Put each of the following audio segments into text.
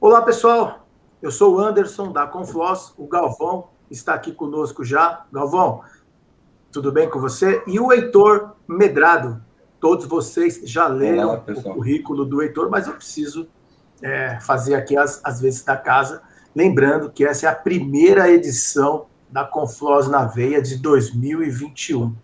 Olá, pessoal. Eu sou o Anderson, da Confloss. O Galvão está aqui conosco já. Galvão, tudo bem com você? E o Heitor Medrado. Todos vocês já leram o currículo do Heitor, mas eu preciso fazer aqui as vezes da casa. Lembrando que essa é a primeira edição da Confloss na Veia de 2021.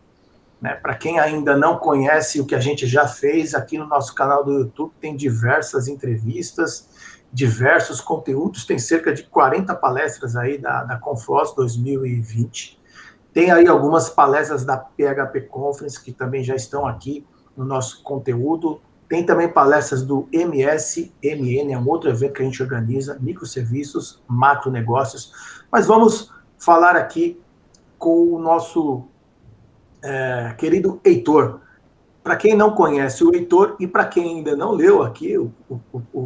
Para quem ainda não conhece o que a gente já fez aqui no nosso canal do YouTube, tem diversas entrevistas, diversos conteúdos, tem cerca de 40 palestras aí da Confloss 2020. Tem aí algumas palestras da PHP Conference que também já estão aqui no nosso conteúdo. Tem também palestras do MSMN, é um outro evento que a gente organiza, microserviços, macronegócios. Mas vamos falar aqui com o nosso querido Heitor. Para quem não conhece o Heitor e para quem ainda não leu aqui o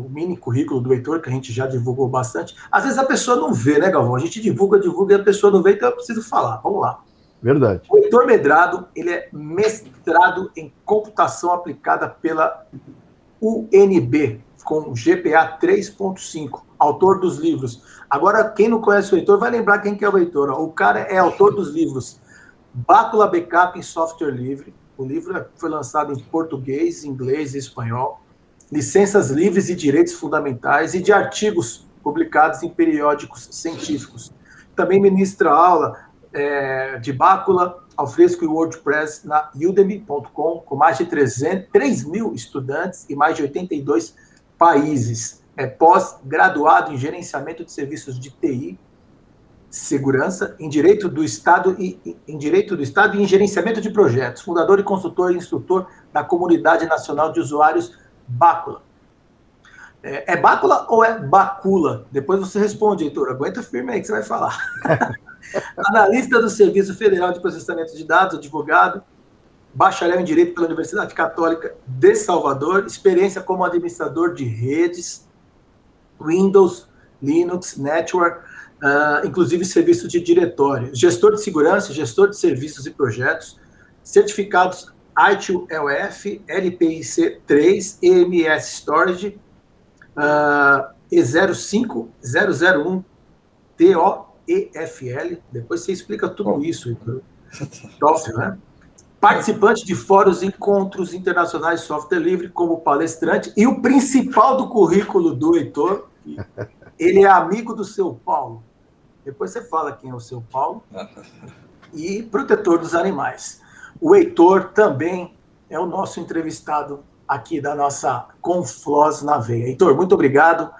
mini currículo do Heitor, que a gente já divulgou bastante, às vezes a pessoa não vê, né, Galvão? A gente divulga e a pessoa não vê, então eu preciso falar. Vamos lá. Verdade. O Heitor Medrado, ele é mestrado em computação aplicada pela UNB, com GPA 3.5, autor dos livros. Agora, quem não conhece o Heitor vai lembrar quem que é o Heitor. O cara é autor dos livros Bácula Backup em Software Livre. O livro foi lançado em português, inglês e espanhol. Licenças livres e direitos fundamentais e de artigos publicados em periódicos científicos. Também ministra aula de Bácula, Alfresco e WordPress na udemy.com, com mais de 3 mil estudantes e mais de 82 países. É pós-graduado em gerenciamento de serviços de TI, segurança, em direito do Estado e em gerenciamento de projetos, fundador e consultor e instrutor da Comunidade Nacional de Usuários Bácula. É Bácula ou é Bacula? Depois você responde, Heitor. Aguenta firme aí que você vai falar. Analista do Serviço Federal de Processamento de Dados, advogado, bacharel em Direito pela Universidade Católica de Salvador, experiência como administrador de redes, Windows, Linux, Network, inclusive serviço de diretório, gestor de segurança, gestor de serviços e projetos, certificados I2LF, LPIC3, EMS Storage, E05001, TOEFL, depois você explica tudo isso, TOEFL, né? Participante de fóruns e encontros internacionais de software livre como palestrante, e o principal do currículo do Heitor, ele é amigo do seu Paulo. Depois você fala quem é o seu Paulo. E protetor dos animais. O Heitor também é o nosso entrevistado aqui da nossa Confloss na Veia. Heitor, muito obrigado.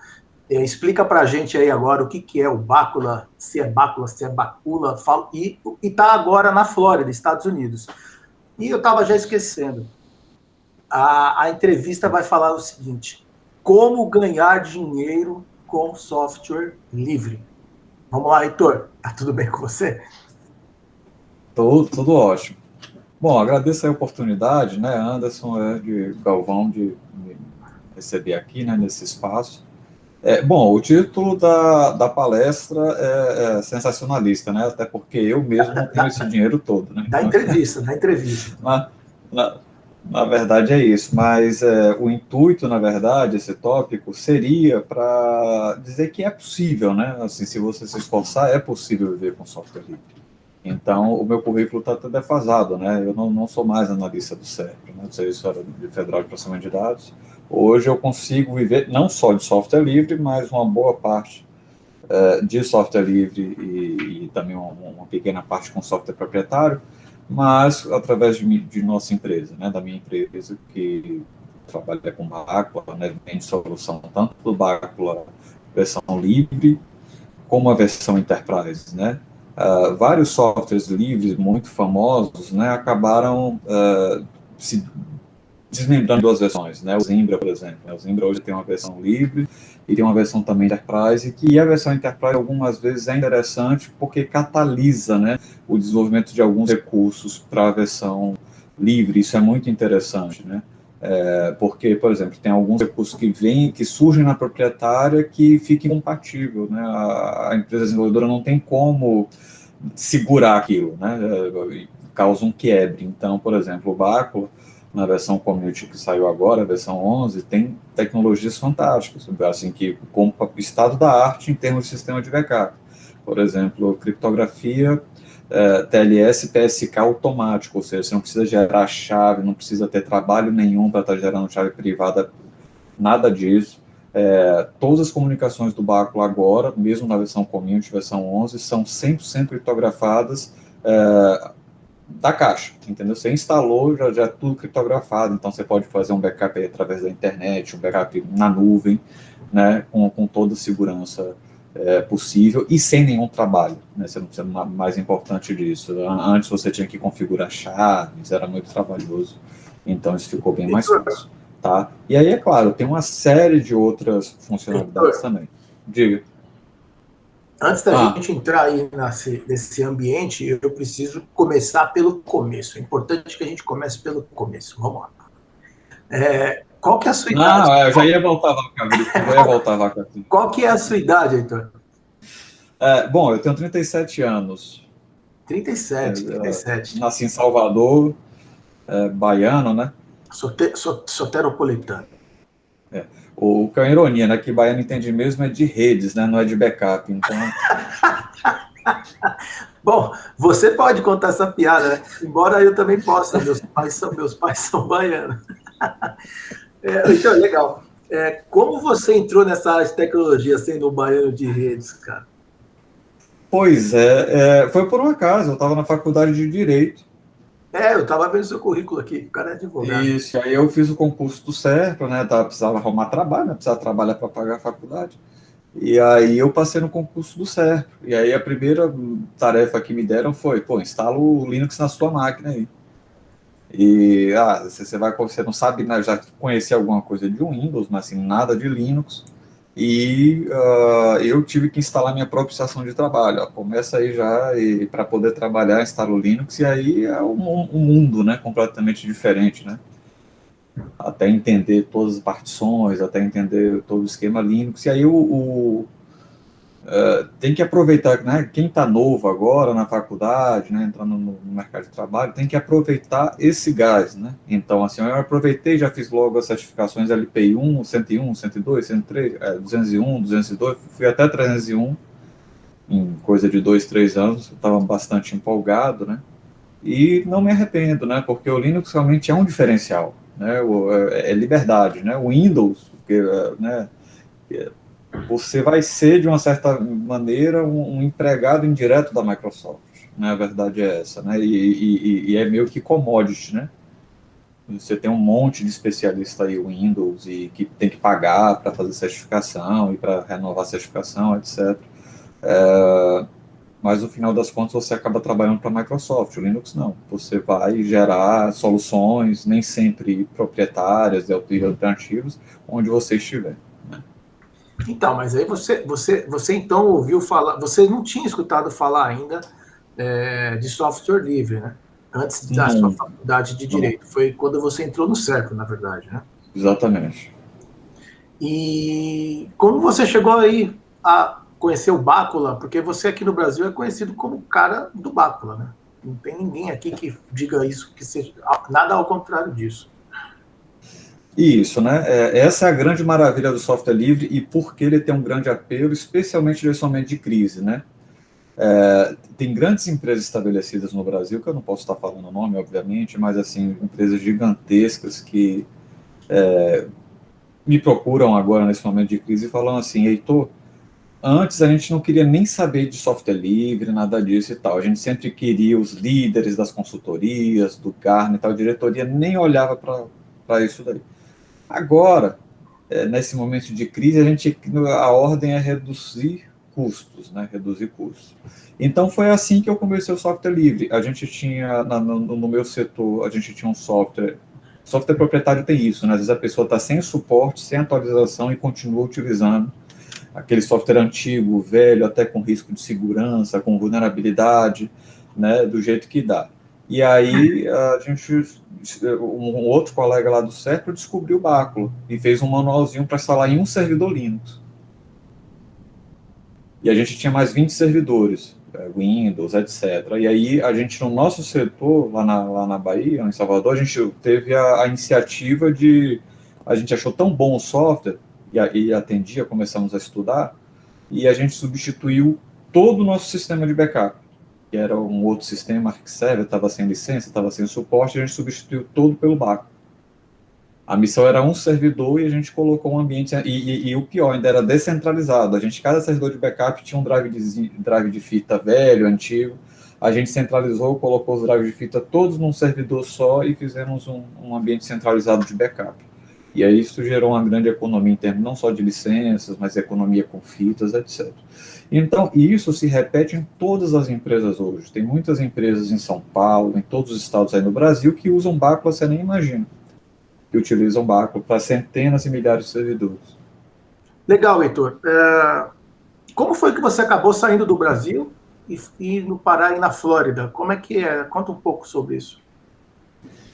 Explica para a gente aí agora o que é o Bácula, se é Bácula, se é Bacula, e está agora na Flórida, Estados Unidos. E eu estava já esquecendo. A entrevista vai falar o seguinte: como ganhar dinheiro com software livre. Vamos lá, Heitor. Tá tudo bem com você? Tudo ótimo. Bom, agradeço a oportunidade, né, Anderson, de Galvão, de me receber aqui, né, nesse espaço. Bom, o título da palestra é sensacionalista, né, até porque eu mesmo não tenho esse dinheiro todo, né. Da entrevista. Na verdade é isso, mas o intuito, na verdade, esse tópico seria para dizer que é possível, né? Assim, se você se esforçar, é possível viver com software livre. Então, o meu currículo está até defasado, né? Eu não sou mais analista do SERP, né? Do Serviço Federal de Processamento de Dados. Hoje eu consigo viver não só de software livre, mas uma boa parte de software livre e também uma pequena parte com software proprietário, mas através de nossa empresa, né, da minha empresa, que trabalha com Bácula, né, tem solução tanto do Bácula versão livre, como a versão Enterprise, né. Vários softwares livres muito famosos, né, acabaram se desmembrando duas versões, né, o Zimbra, por exemplo. O Zimbra hoje tem uma versão livre e tem uma versão também Enterprise, que a versão Enterprise algumas vezes é interessante porque catalisa, né, o desenvolvimento de alguns recursos para a versão livre. Isso é muito interessante, né, porque, por exemplo, tem alguns recursos que surgem na proprietária que fiquem incompatível, né, a empresa desenvolvedora não tem como segurar aquilo, né, causa um quiebre. Então, por exemplo, o Bácula na versão community que saiu agora, a versão 11, tem tecnologias fantásticas, assim, que como estado da arte em termos de sistema de backup. Por exemplo, criptografia, TLS PSK automático, ou seja, você não precisa gerar chave, não precisa ter trabalho nenhum para estar gerando chave privada, nada disso. Todas as comunicações do Báculo agora, mesmo na versão community, versão 11, são 100% criptografadas da caixa, entendeu? Você instalou, já é tudo criptografado, então você pode fazer um backup através da internet, um backup na nuvem, né, com toda a segurança possível e sem nenhum trabalho, né? Você não precisa mais importante disso. Antes você tinha que configurar chaves, era muito trabalhoso, então isso ficou bem mais fácil, tá? E aí, é claro, tem uma série de outras funcionalidades também. Diga. Antes da gente entrar aí nesse ambiente, eu preciso começar pelo começo. É importante que a gente comece pelo começo. Vamos lá. Qual que é a sua idade? Não, eu já ia voltar lá, cara. Qual que é a sua idade, Heitor? Bom, eu tenho 37 anos. 37. Nasci em Salvador, baiano, né? Soteropolitano. O que é uma ironia, né? Que baiano entende mesmo é de redes, né? Não é de backup, então... Bom, você pode contar essa piada, né? Embora eu também possa, meus pais são baianos. Então, legal. Como você entrou nessa área de tecnologia sendo um baiano de redes, cara? Pois foi por um acaso, eu estava na faculdade de Direito. Eu estava vendo seu currículo aqui, o cara é advogado. Isso, aí eu fiz o concurso do SERPRA, né? Precisava arrumar trabalho, né? Precisava trabalhar para pagar a faculdade. E aí eu passei no concurso do SERPRA. E aí a primeira tarefa que me deram foi, instala o Linux na sua máquina aí. E você não sabe, né, já conhecia alguma coisa de Windows, mas assim, nada de Linux. E eu tive que instalar minha própria estação de trabalho. Começa aí já, e para poder trabalhar, instala o Linux, e aí é um mundo, né, completamente diferente, né? Até entender todas as partições, até entender todo o esquema Linux. E aí tem que aproveitar, né, quem está novo agora na faculdade, né, entrando no mercado de trabalho, tem que aproveitar esse gás, né? Então, assim, eu aproveitei, já fiz logo as certificações LPI 1, 101, 102, 103, 201, 202, fui até 301 em coisa de 2, 3 anos, eu estava bastante empolgado, né? E não me arrependo, né? Porque o Linux realmente é um diferencial, né? É liberdade, né? O Windows, porque, né? Você vai ser, de uma certa maneira, um empregado indireto da Microsoft, né? A verdade é essa, né? E é meio que commodity, né? Você tem um monte de especialista aí, Windows, e que tem que pagar para fazer certificação e para renovar a certificação, etc. Mas no final das contas você acaba trabalhando para a Microsoft. O Linux não. Você vai gerar soluções, nem sempre proprietárias e alternativas, onde você estiver. Então, mas aí você então ouviu falar, você não tinha escutado falar ainda de software livre, né? Antes da sua faculdade de Direito. Foi quando você entrou no SERPRO, na verdade, né? Exatamente. E como você chegou aí a conhecer o Bácula? Porque você aqui no Brasil é conhecido como o cara do Bácula, né? Não tem ninguém aqui que diga isso, que seja nada ao contrário disso. Isso, né? Essa é a grande maravilha do software livre e por que ele tem um grande apelo, especialmente nesse momento de crise, né? Tem grandes empresas estabelecidas no Brasil, que eu não posso estar falando o nome, obviamente, mas, assim, empresas gigantescas que me procuram agora nesse momento de crise e falam assim, Heitor, antes a gente não queria nem saber de software livre, nada disso e tal. A gente sempre queria os líderes das consultorias, do Gartner e tal, a diretoria nem olhava para isso daí. Agora, nesse momento de crise, a ordem é reduzir custos, né? Reduzir custos. Então, foi assim que eu comecei o software livre. A gente tinha, no meu setor, a gente tinha um software proprietário tem isso, né? Às vezes a pessoa está sem suporte, sem atualização e continua utilizando aquele software antigo, velho, até com risco de segurança, com vulnerabilidade, né? Do jeito que dá. E aí, um outro colega lá do SERPRO descobriu o Báculo e fez um manualzinho para instalar em um servidor Linux. E a gente tinha mais 20 servidores. Windows, etc. E aí a gente, no nosso setor, lá na Bahia, em Salvador, a gente teve a iniciativa de... A gente achou tão bom o software, e atendia, começamos a estudar, e a gente substituiu todo o nosso sistema de backup, que era um outro sistema, ArcServer, estava sem licença, estava sem suporte, e a gente substituiu todo pelo Baco. A missão era um servidor e a gente colocou um ambiente, e o pior, ainda era descentralizado. Cada servidor de backup tinha um drive de fita velho, antigo. A gente centralizou, colocou os drives de fita todos num servidor só e fizemos um ambiente centralizado de backup. E aí isso gerou uma grande economia em termos não só de licenças, mas economia com fitas, etc. Então, isso se repete em todas as empresas hoje. Tem muitas empresas em São Paulo, em todos os estados aí no Brasil, que usam Bacula, você nem imagina, que utilizam Bacula para centenas e milhares de servidores. Legal, Heitor. Como foi que você acabou saindo do Brasil e no Pará e na Flórida? Como é que é? Conta um pouco sobre isso.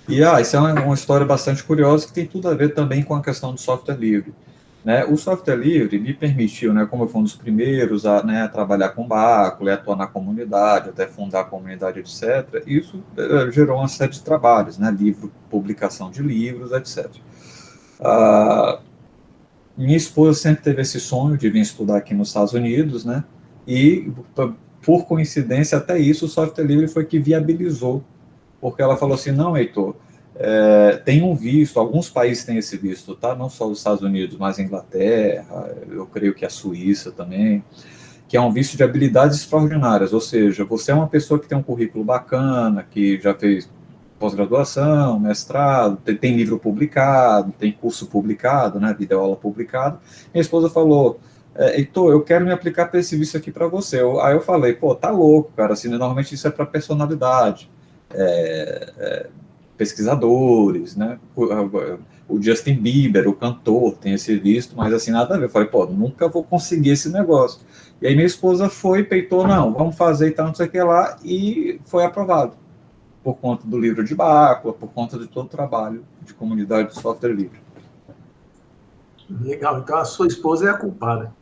Isso é uma história bastante curiosa que tem tudo a ver também com a questão do software livre. Né? O software livre me permitiu, né, como eu fui um dos primeiros a trabalhar com Bacula, atuar na comunidade, até fundar a comunidade, etc. Isso gerou uma série de trabalhos, né, publicação de livros, etc. Minha esposa sempre teve esse sonho de vir estudar aqui nos Estados Unidos, né, e, por coincidência, até isso, o software livre foi que viabilizou, porque ela falou assim, não, Heitor, tem um visto, alguns países têm esse visto, tá? Não só os Estados Unidos, mas a Inglaterra, eu creio que a Suíça também, que é um visto de habilidades extraordinárias, ou seja, você é uma pessoa que tem um currículo bacana, que já fez pós-graduação, mestrado, tem livro publicado, tem curso publicado, né, videoaula publicado. Minha esposa falou, Heitor, eu quero me aplicar para esse visto aqui para você. Aí eu falei, pô, tá louco, cara, assim, normalmente isso é para personalidade, pesquisadores, né? O Justin Bieber, o cantor, tem esse visto, mas assim, nada a ver. Eu falei, pô, nunca vou conseguir esse negócio. E aí minha esposa foi, peitou, não, vamos fazer e tal, não sei o que lá, e foi aprovado. Por conta do livro de Bacula, por conta de todo o trabalho de comunidade de software livre. Legal, então a sua esposa é a culpada.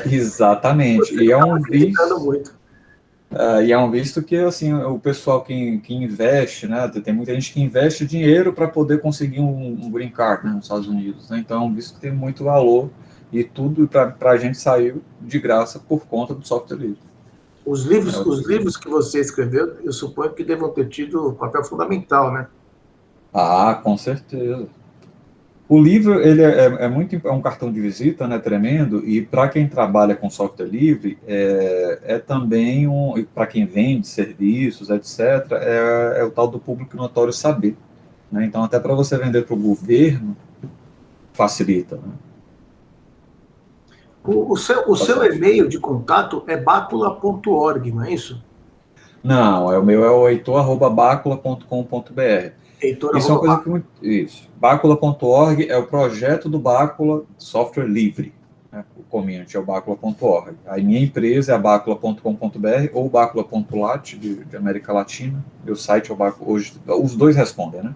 Exatamente. Você e é um visto muito. E é um visto que, assim, o pessoal que investe, né, tem muita gente que investe dinheiro para poder conseguir um green card, né, nos Estados Unidos, né, então é um visto que tem muito valor e tudo para a gente saiu de graça por conta do software livre. Os livros que você escreveu, eu suponho que devam ter tido papel fundamental, né? Com certeza. O livro, ele é um cartão de visita, né, tremendo, e para quem trabalha com software livre, também para quem vende serviços, etc., é o tal do público notório saber. Né? Então, até para você vender para o governo, facilita. Né? O seu e-mail de contato é bacula.org, não é isso? Não, o meu é o heitor@bacula.com.br. Isso é uma coisa que... Isso. Bacula.org é o projeto do Bacula Software Livre. Né? O community é o bacula.org. A minha empresa é a bacula.com.br ou bacula.lat, de América Latina. Meu site é o Bacula. Hoje, os dois respondem, né?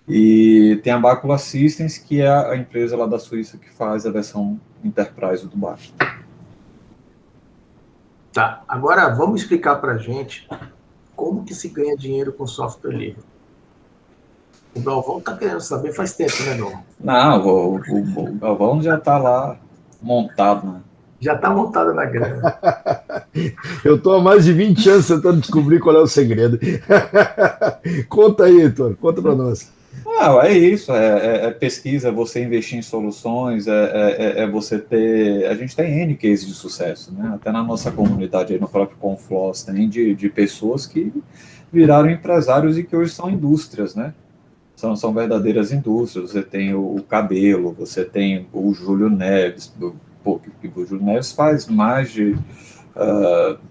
E tem a Bacula Systems, que é a empresa lá da Suíça que faz a versão Enterprise do Bacula. Tá, agora vamos explicar para a gente como que se ganha dinheiro com software livre. O Galvão está querendo saber faz tempo, né, Galvão? Não, o Galvão já está lá montado, né? Já está montado na grana. Eu estou há mais de 20 anos tentando descobrir qual é o segredo. Conta aí, Heitor, conta para nós. É isso, é pesquisa, você investir em soluções, você ter... A gente tem N cases de sucesso, né? Até na nossa comunidade, aí no próprio Confloss, tem de pessoas que viraram empresários e que hoje são indústrias, né? São verdadeiras indústrias. Você tem o Cabelo, você tem o Júlio Neves, o Júlio Neves faz mais de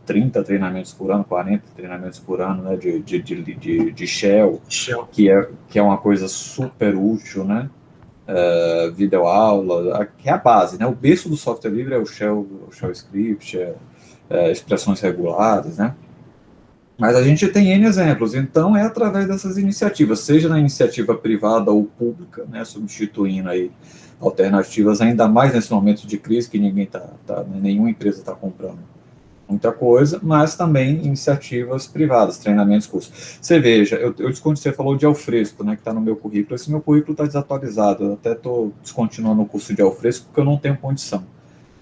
30 treinamentos por ano, 40 treinamentos por ano, né, de Shell, que é uma coisa super útil, né, videoaula, que é a base, né, o berço do software livre é o Shell Script, expressões regulares, né, mas a gente tem N exemplos, então é através dessas iniciativas, seja na iniciativa privada ou pública, né, substituindo aí alternativas, ainda mais nesse momento de crise que nenhuma empresa está comprando muita coisa, mas também iniciativas privadas, treinamentos, cursos. Você veja, quando você falou de Alfresco, né, que está no meu currículo, esse meu currículo está desatualizado, eu até estou descontinuando o curso de Alfresco, porque eu não tenho condição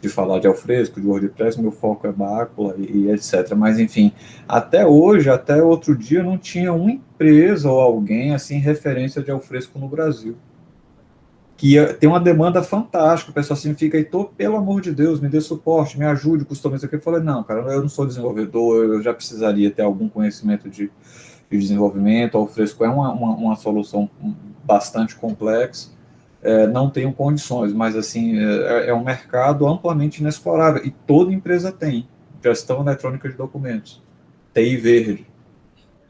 de falar de Alfresco, de WordPress, meu foco é bácula e etc. Mas, enfim, até hoje, até outro dia, não tinha uma empresa ou alguém, assim, referência de Alfresco no Brasil. Que tem uma demanda fantástica, o pessoal assim fica, Heitor, pelo amor de Deus, me dê suporte, me ajude, customize aqui. Eu falei, não, cara, eu não sou desenvolvedor, eu já precisaria ter algum conhecimento de desenvolvimento, o Alfresco é uma solução bastante complexa, não tenho condições, mas assim, é um mercado amplamente inexplorável, e toda empresa tem, gestão eletrônica de documentos, TI verde,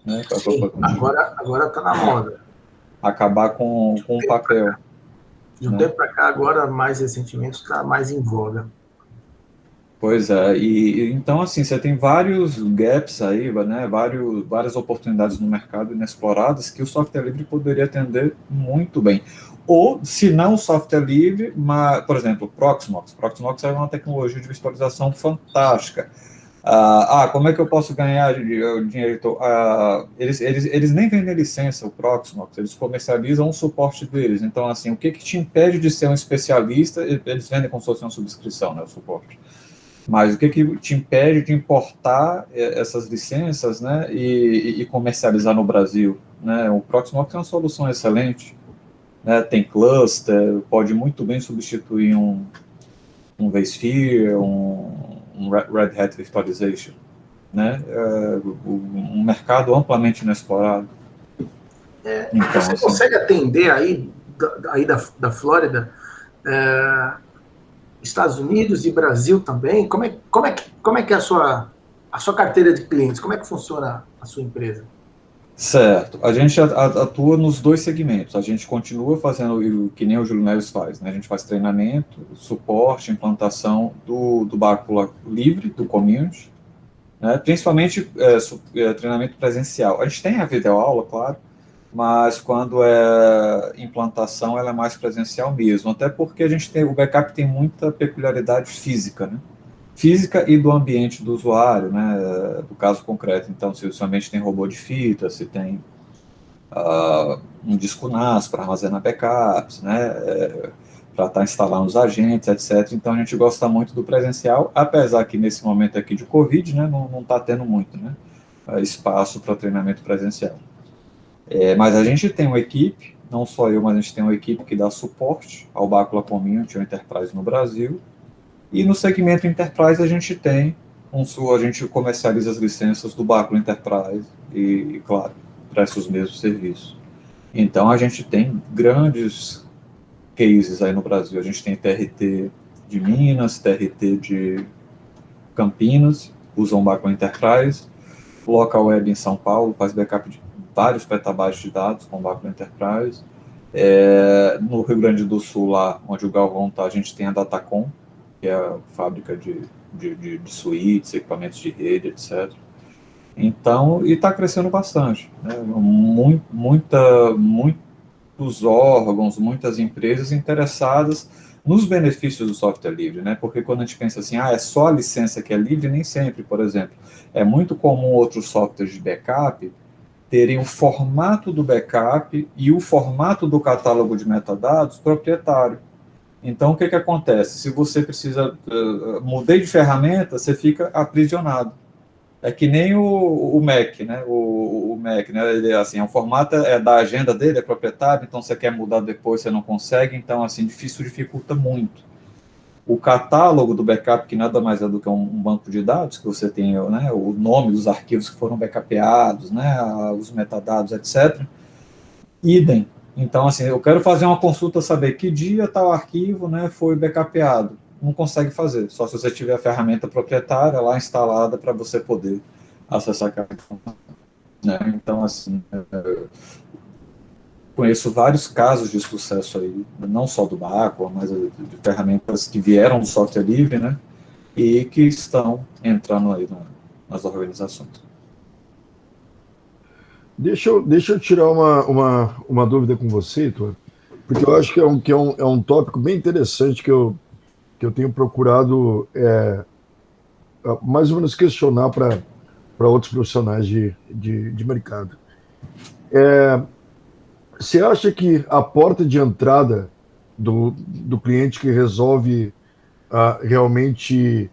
né? Sim, agora está na moda. Acabar com o papel. De um tempo para cá, agora, mais recentemente, está mais em voga. Pois é, e então assim, você tem vários gaps aí, né, várias oportunidades no mercado inexploradas que o software livre poderia atender muito bem. Ou, se não o software livre, mas, por exemplo, Proxmox. Proxmox é uma tecnologia de visualização fantástica. Como é que eu posso ganhar dinheiro? Eles nem vendem licença, o Proxmox, eles comercializam o suporte deles. Então, assim, o que te impede de ser um especialista? Eles vendem como se fosse uma subscrição, né, o suporte. Mas o que te impede de importar essas licenças, né, e comercializar no Brasil? Né? O Proxmox é uma solução excelente, né? Tem cluster, pode muito bem substituir um vSphere, um Red Hat Virtualization, né? Um mercado amplamente inexplorado. Então, você consegue atender aí da Flórida, Estados Unidos e Brasil também? Como é que é a sua carteira de clientes? Como é que funciona a sua empresa? Certo. A gente atua nos dois segmentos. A gente continua fazendo o que nem o Júlio Neves faz, né? A gente faz treinamento, suporte, implantação do Bácula livre, do community, né? Principalmente treinamento presencial. A gente tem a videoaula, claro, mas quando é implantação, ela é mais presencial mesmo, até porque o backup tem muita peculiaridade física, né? Física e do ambiente do usuário, né? Do caso concreto. Então, se o seu ambiente tem robô de fita, se tem um disco NAS para armazenar backups, né? Para estar instalando os agentes, etc. Então, a gente gosta muito do presencial, apesar que nesse momento aqui de Covid, né, não está tendo muito, né, espaço para treinamento presencial. Mas a gente tem uma equipe, não só eu, mas a gente tem uma equipe que dá suporte ao Bácula Community, ao Enterprise no Brasil, e no segmento Enterprise a gente a gente comercializa as licenças do Bácula Enterprise e, claro, presta os mesmos serviços. Então a gente tem grandes cases aí no Brasil, a gente tem TRT de Minas, TRT de Campinas, usam o Bácula Enterprise, Local Web em São Paulo, faz backup de vários petabytes de dados com o Bácula Enterprise. No Rio Grande do Sul, lá onde o Galvão está, a gente tem a Datacom, que é a fábrica de suítes, equipamentos de rede, etc. Então, e está crescendo bastante, né? Muitos órgãos, muitas empresas interessadas nos benefícios do software livre, né? Porque quando a gente pensa assim, é só a licença que é livre, nem sempre, por exemplo. É muito comum outros softwares de backup terem o formato do backup e o formato do catálogo de metadados proprietário. Então, o que acontece? Se você precisa, mudar de ferramenta, você fica aprisionado. É que nem o Mac, né? O Mac, né? Ele, assim, o formato da agenda dele, é proprietário, então você quer mudar depois, você não consegue, então, assim, dificulta muito. O catálogo do backup, que nada mais é do que um banco de dados, que você tem, né, o nome dos arquivos que foram backupeados, né, os metadados, etc. Idem. Então, assim, eu quero fazer uma consulta, saber que dia tal arquivo, né, foi backupeado. Não consegue fazer, só se você tiver a ferramenta proprietária lá instalada para você poder acessar aquela informação. Né? Então, assim, conheço vários casos de sucesso aí, não só do Bácula, mas de ferramentas que vieram do software livre, né, e que estão entrando aí nas organizações. Deixa eu tirar uma dúvida com você, Heitor, porque eu acho que é um tópico bem interessante que eu tenho procurado mais ou menos questionar para outros profissionais de mercado. Você acha que a porta de entrada do cliente que resolve realmente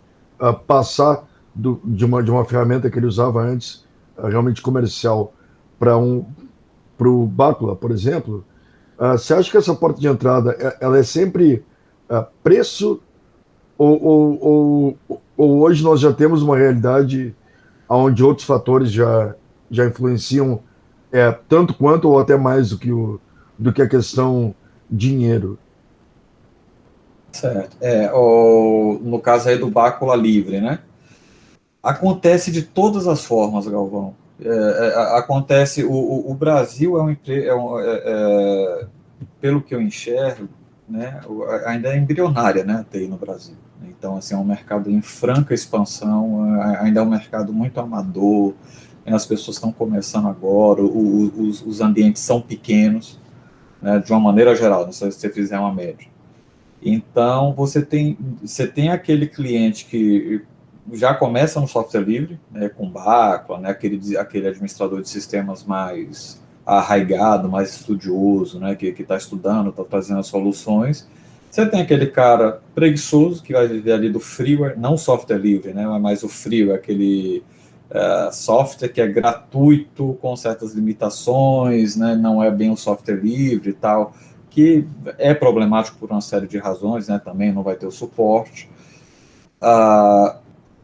passar de uma ferramenta que ele usava antes, realmente comercial, para o Bácula, por exemplo, você acha que essa porta de entrada ela é sempre preço ou hoje nós já temos uma realidade onde outros fatores já influenciam tanto quanto ou até mais do que a questão dinheiro? Certo. No caso aí do Bácula livre, né? Acontece de todas as formas, Galvão. Acontece, o Brasil pelo que eu enxergo, né, ainda é embrionária, né, a TI no Brasil. Então, assim, é um mercado em franca expansão, ainda é um mercado muito amador, as pessoas estão começando agora, os ambientes são pequenos, né, de uma maneira geral, se você fizer uma média. Então, você tem aquele cliente que já começa no software livre, né, com Bácula, né, aquele administrador de sistemas mais arraigado, mais estudioso, né, que está estudando, está trazendo as soluções. Você tem aquele cara preguiçoso que vai viver ali do freeware, não software livre, né, mas o freeware, aquele software que é gratuito, com certas limitações, né, não é bem o software livre e tal, que é problemático por uma série de razões, né, também não vai ter o suporte.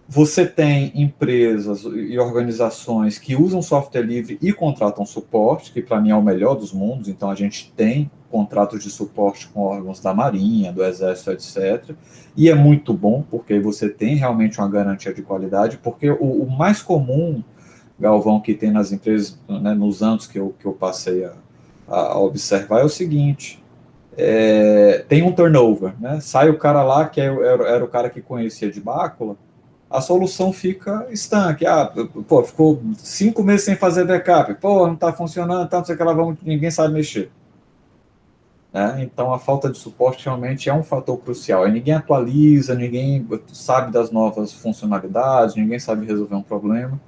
Você tem empresas e organizações que usam software livre e contratam suporte, que para mim é o melhor dos mundos. Então a gente tem contratos de suporte com órgãos da Marinha, do Exército, etc. E é muito bom, porque você tem realmente uma garantia de qualidade, porque o mais comum, Galvão, que tem nas empresas, né, nos anos que eu passei a observar, é o seguinte: tem um turnover, né? Sai o cara lá, que era o cara que conhecia de Bácula, a solução fica estanque. Ficou 5 meses sem fazer backup, não está funcionando, não sei o que lá, ninguém sabe mexer. Né? Então, a falta de suporte realmente é um fator crucial. Aí ninguém atualiza, ninguém sabe das novas funcionalidades, ninguém sabe resolver um problema.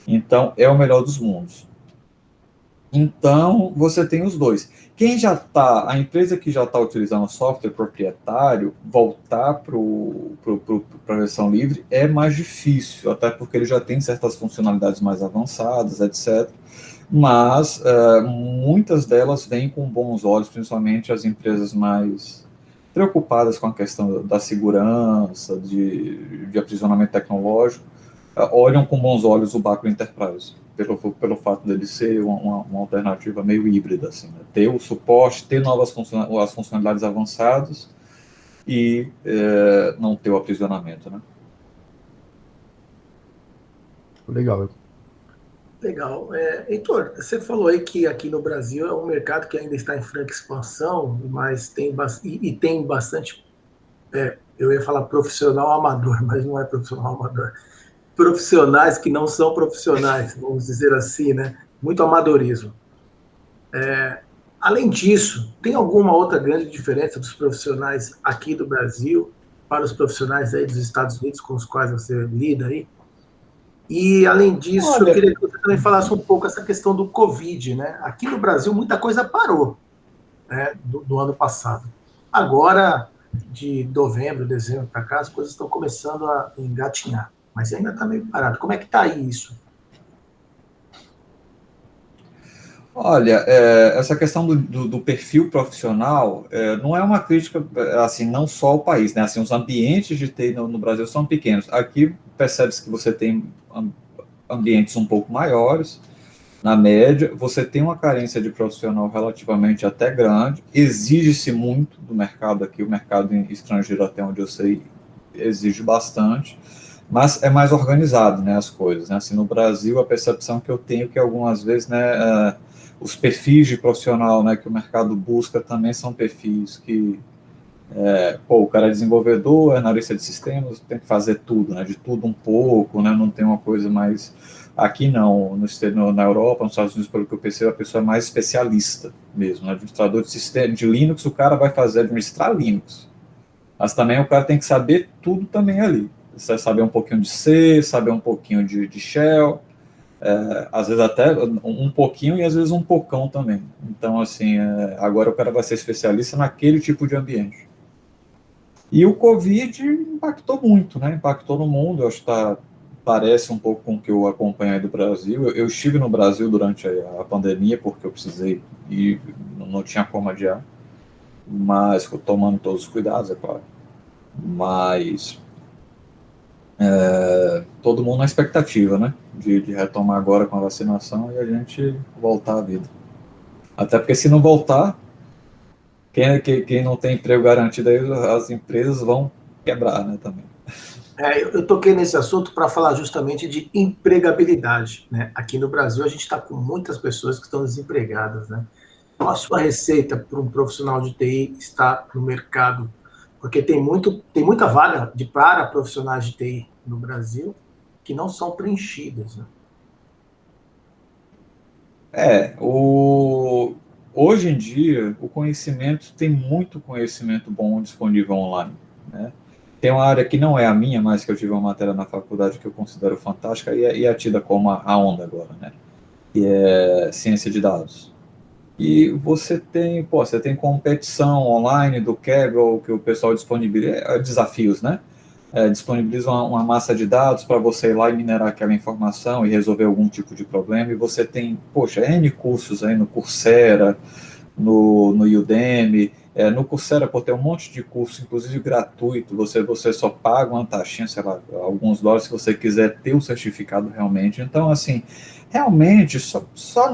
Então, é o melhor dos mundos. Então, você tem os dois. A empresa que já está utilizando software proprietário, voltar para a versão livre é mais difícil, até porque ele já tem certas funcionalidades mais avançadas, etc. Mas muitas delas vêm com bons olhos, principalmente as empresas mais preocupadas com a questão da segurança, de aprisionamento tecnológico, olham com bons olhos o Bácula Enterprise, pelo fato dele ser uma alternativa meio híbrida, assim, né? Ter o suporte, ter as funcionalidades avançadas e não ter o aprisionamento, né? Legal. Legal. Heitor, você falou aí que aqui no Brasil é um mercado que ainda está em franca expansão, mas tem bastante, eu ia falar profissional amador, mas não é profissional amador. Profissionais que não são profissionais, vamos dizer assim, né? Muito amadorismo. Além disso, tem alguma outra grande diferença dos profissionais aqui do Brasil para os profissionais aí dos Estados Unidos com os quais você lida aí? E, além disso, eu queria que você também falasse um pouco essa questão do Covid, né? Aqui no Brasil, muita coisa parou, né, do ano passado. Agora, de novembro, dezembro para cá, as coisas estão começando a engatinhar, mas ainda está meio parado. Como é que está aí isso? Olha, essa questão do perfil profissional não é uma crítica, assim, não só ao país, né? Assim, os ambientes de TI no Brasil são pequenos. Aqui percebe-se que você tem ambientes um pouco maiores, na média, você tem uma carência de profissional relativamente até grande, exige-se muito do mercado aqui, o mercado estrangeiro, até onde eu sei, exige bastante, mas é mais organizado, né, as coisas, né? Assim, no Brasil, a percepção que eu tenho é que algumas vezes, né, os perfis de profissional, né, que o mercado busca também são perfis que o cara é desenvolvedor, é analista de sistemas, tem que fazer tudo, né, de tudo um pouco, né, não tem uma coisa mais... Aqui não, na Europa, nos Estados Unidos, pelo que eu percebo, a pessoa é mais especialista mesmo, né, administrador de sistema, de Linux, o cara vai administrar Linux, mas também o cara tem que saber tudo também ali, Você saber um pouquinho de C, saber um pouquinho de Shell, às vezes até um pouquinho e às vezes um pocão também. Então, assim, agora o cara vai ser especialista naquele tipo de ambiente. E o Covid impactou muito, né? Impactou no mundo, eu acho que parece um pouco com o que eu acompanhei do Brasil. Eu estive no Brasil durante a pandemia, porque eu precisei e não tinha como adiar, mas tomando todos os cuidados, é claro. Mas todo mundo na expectativa, né? De retomar agora com a vacinação e a gente voltar à vida. Até porque se não voltar, quem não tem emprego garantido, aí as empresas vão quebrar, né, também. Eu toquei nesse assunto para falar justamente de empregabilidade, né? Aqui no Brasil a gente está com muitas pessoas que estão desempregadas, né? Qual a sua receita para um profissional de TI estar no mercado? Porque tem muita vaga para profissionais de TI no Brasil que não são preenchidas, né? Hoje em dia, o conhecimento, tem muito conhecimento bom disponível online, né? Tem uma área que não é a minha, mas que eu tive uma matéria na faculdade que eu considero fantástica e é tida como a onda agora, né? Que é ciência de dados. E você tem competição online do Kaggle, que o pessoal disponibiliza, desafios, né? Disponibiliza uma massa de dados para você ir lá e minerar aquela informação e resolver algum tipo de problema. E você tem, poxa, N cursos aí no Coursera, no Udemy. No Coursera, pô, tem um monte de curso, inclusive gratuito. Você só paga uma taxinha, sei lá, alguns dólares, se você quiser ter o certificado realmente. Então, assim, realmente, só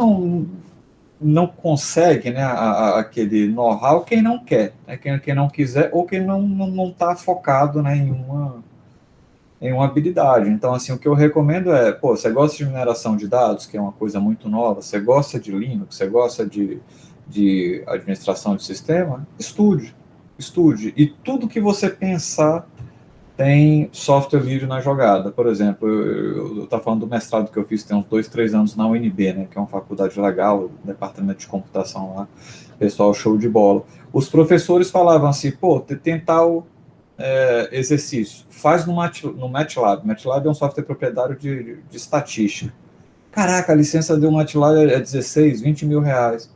não consegue, né, aquele know-how quem não quer, né, quem não quiser ou quem não está focado, né, em uma habilidade. Então, assim, o que eu recomendo pô, você gosta de mineração de dados, que é uma coisa muito nova, você gosta de Linux, você gosta de administração de sistema, estude. E tudo que você pensar tem software livre na jogada. Por exemplo, eu estava falando do mestrado que eu fiz tem uns 2, 3 anos na UNB, né, que é uma faculdade legal, departamento de computação lá, pessoal show de bola. Os professores falavam assim, pô, tem tal exercício, faz no MATLAB. MATLAB é um software proprietário de estatística. Caraca, a licença do MATLAB é 16, 20 mil reais.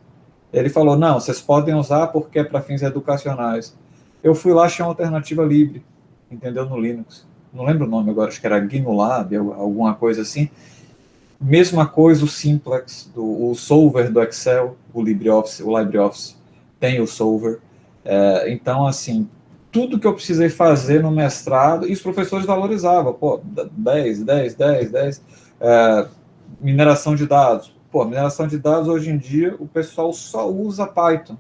Ele falou, não, vocês podem usar porque é para fins educacionais. Eu fui lá, achei uma alternativa livre, entendeu, no Linux. Não lembro o nome agora, acho que era GNU-Lab, alguma coisa assim. Mesma coisa o Simplex, o Solver do Excel, o LibreOffice tem o Solver. Então, assim, tudo que eu precisei fazer no mestrado, e os professores valorizavam, pô, 10, 10, 10, 10. Mineração de dados. Pô, mineração de dados, hoje em dia, o pessoal só usa Python.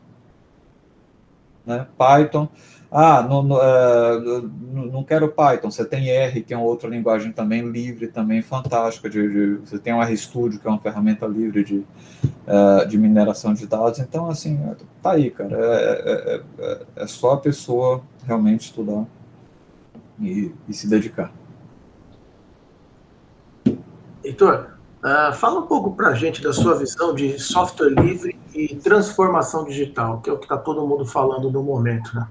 Né? Python. Não quero Python. Você tem R, que é uma outra linguagem também livre, também fantástica. Você tem o RStudio, que é uma ferramenta livre de mineração de dados. Então, assim, tá aí, cara. É só a pessoa realmente estudar e se dedicar. Heitor, fala um pouco para a gente da sua visão de software livre e transformação digital, que é o que está todo mundo falando no momento, né?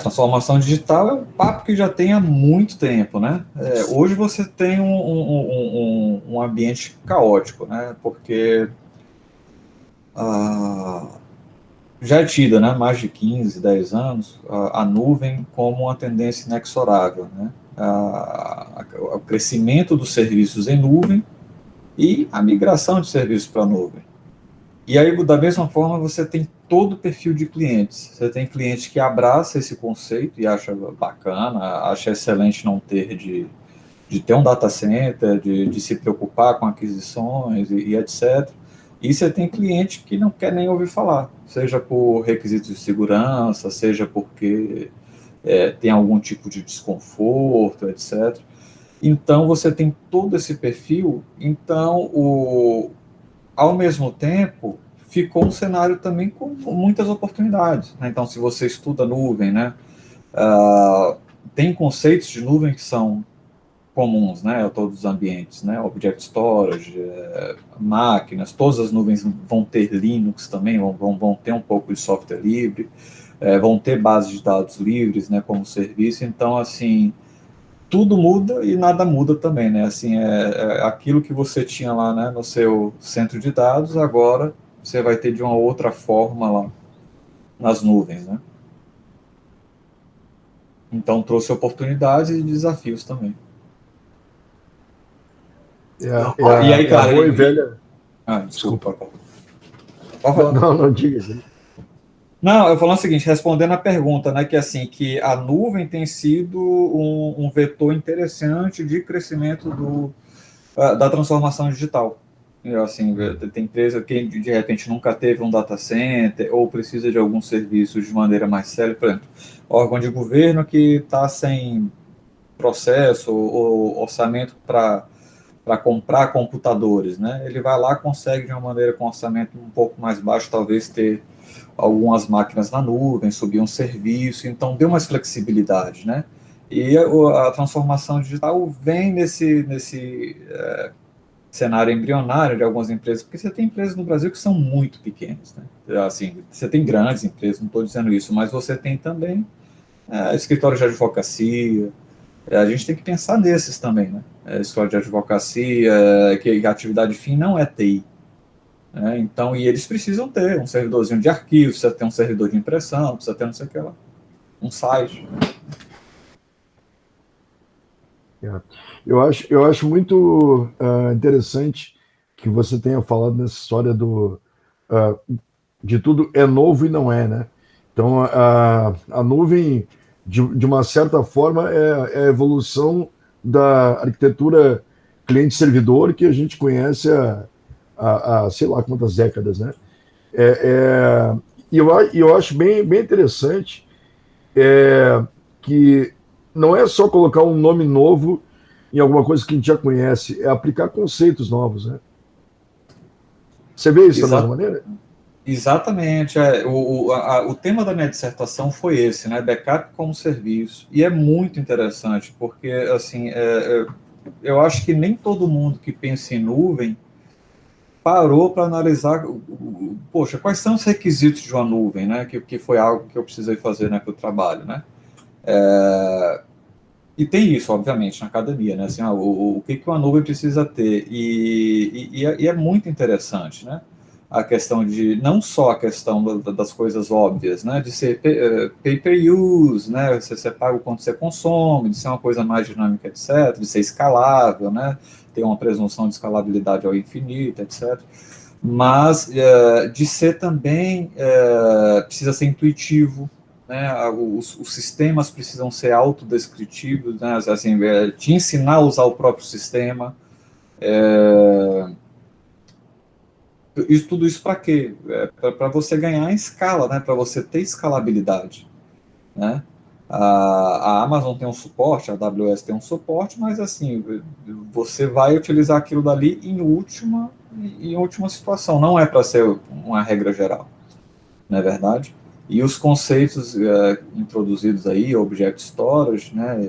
Transformação digital é um papo que já tem há muito tempo, né? Hoje você tem um ambiente caótico, né? Porque já é tida, né? Mais de 15, 10 anos, a nuvem como uma tendência inexorável, né? O crescimento dos serviços em nuvem e a migração de serviços para a nuvem. E aí, da mesma forma, você tem todo o perfil de clientes. Você tem cliente que abraça esse conceito e acha bacana, acha excelente não ter de ter um data center, de se preocupar com aquisições e etc. E você tem cliente que não quer nem ouvir falar, seja por requisitos de segurança, seja porque tem algum tipo de desconforto, etc. Então, você tem todo esse perfil. Então, ao mesmo tempo, ficou um cenário também com muitas oportunidades, né? Então, se você estuda nuvem, né, tem conceitos de nuvem que são comuns, né, a todos os ambientes, né, Object Storage, máquinas, todas as nuvens vão ter Linux também, vão ter um pouco de software livre, vão ter bases de dados livres, né, como serviço. Então, assim, tudo muda e nada muda também, né? Assim, aquilo que você tinha lá, né, no seu centro de dados, agora você vai ter de uma outra forma lá nas nuvens, né? Então, trouxe oportunidades e desafios também. E aí, A cara, boa e velha. desculpa. Não, diga. Não, eu falando o seguinte, respondendo a pergunta, né, que assim, que a nuvem tem sido um vetor interessante de crescimento da transformação digital. Assim, tem empresa que de repente nunca teve um data center ou precisa de alguns serviços de maneira mais séria, por exemplo, órgão de governo que está sem processo ou orçamento para comprar computadores, né? Ele vai lá, consegue de uma maneira com orçamento um pouco mais baixo, talvez ter algumas máquinas na nuvem, subir um serviço, então deu mais flexibilidade, né? E a transformação digital vem nesse cenário embrionário de algumas empresas, porque você tem empresas no Brasil que são muito pequenas, né? Assim, você tem grandes empresas, não estou dizendo isso, mas você tem também escritórios de advocacia. A gente tem que pensar nesses também, né? Escritório de advocacia, que a atividade fim não é TI. Então, e eles precisam ter um servidorzinho de arquivo, precisa ter um servidor de impressão, precisa ter não sei o que lá, um site. Eu acho muito interessante que você tenha falado nessa história de tudo é novo e não é, né? Então, a nuvem, de uma certa forma, é a evolução da arquitetura cliente-servidor que a gente conhece há sei lá quantas décadas, né? E eu acho bem interessante que não é só colocar um nome novo em alguma coisa que a gente já conhece, é aplicar conceitos novos, né? Você vê isso da mesma maneira? Exatamente. O tema da minha dissertação foi esse, né? Backup como serviço. E é muito interessante, porque, assim, eu acho que nem todo mundo que pensa em nuvem parou para analisar, poxa, quais são os requisitos de uma nuvem, né? Que foi algo que eu precisei fazer, né, para o trabalho, né? E tem isso, obviamente, na academia, né? Assim, o que uma nuvem precisa ter. E é muito interessante, né? A questão de, não só a questão das coisas óbvias, né? De ser pay-per-use, né? Você paga o quanto você consome, de ser uma coisa mais dinâmica, etc. De ser escalável, né? Ter uma presunção de escalabilidade ao infinito, etc. Mas de ser também, precisa ser intuitivo, né? Os sistemas precisam ser autodescritivos, né? Assim, te ensinar a usar o próprio sistema. Tudo isso para quê? Para você ganhar em escala, né? Para você ter escalabilidade, né? A Amazon tem um suporte, a AWS tem um suporte, mas assim, você vai utilizar aquilo dali em última situação, não é para ser uma regra geral, não é verdade? E os conceitos introduzidos aí, Object Storage, né,